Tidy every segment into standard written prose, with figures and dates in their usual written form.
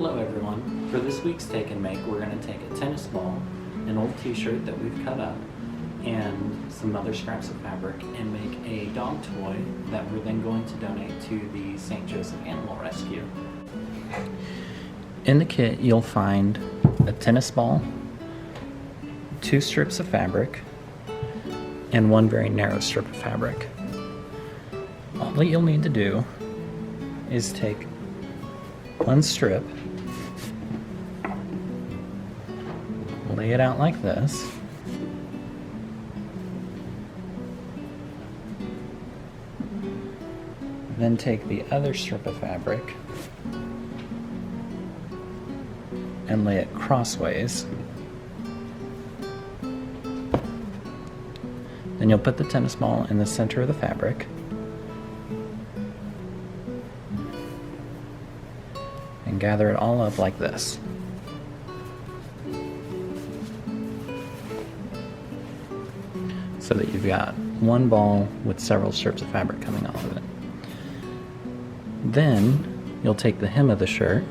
Hello everyone. For this week's Take and Make, we're going to take a tennis ball, an old t-shirt that we've cut up, and some other scraps of fabric and make a dog toy that we're then going to donate to the St. Joseph Animal Rescue. In the kit, you'll find a tennis ball, 2 strips of fabric, and 1 very narrow strip of fabric. All that you'll need to do is take 1 strip, lay it out like this, then take the other strip of fabric and lay it crossways. Then you'll put the tennis ball in the center of the fabric and gather it all up like this. So that you've got 1 ball with several strips of fabric coming off of it. Then you'll take the hem of the shirt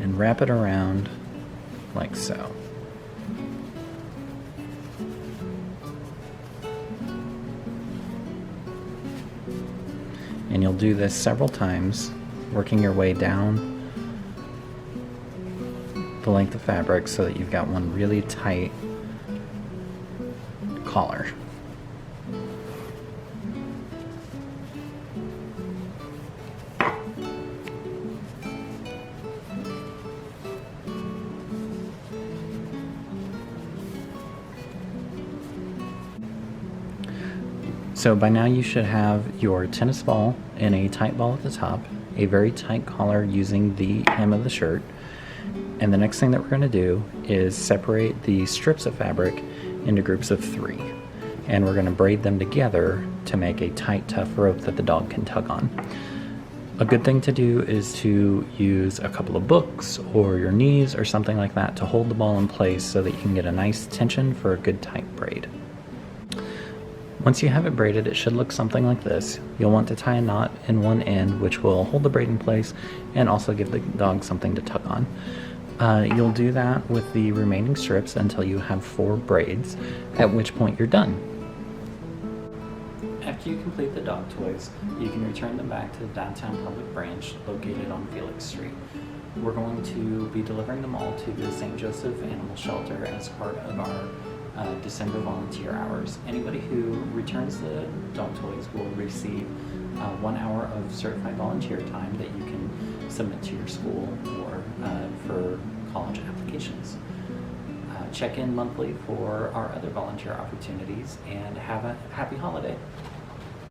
and wrap it around like so. And you'll do this several times, working your way down the length of fabric so that you've got one really tight collar. So by now you should have your tennis ball and a tight ball at the top, a very tight collar using the hem of the shirt, and the next thing that we're going to do is separate the strips of fabric into groups of 3, and we're going to braid them together to make a tight, tough rope that the dog can tug on. A good thing to do is to use a couple of books or your knees or something like that to hold the ball in place so that you can get a nice tension for a good tight braid. Once you have it braided, it should look something like this. You'll want to tie a knot in one end, which will hold the braid in place and also give the dog something to tug on. You'll do that with the remaining strips until you have 4 braids, at which point you're done. After you complete the dog toys, you can return them back to the downtown public branch located on Felix Street. We're going to be delivering them all to the St. Joseph Animal Shelter as part of our December volunteer hours. Anybody who returns the dog toys will receive 1 hour of certified volunteer time that you can submit to your school or for college applications. Check in monthly for our other volunteer opportunities and have a happy holiday.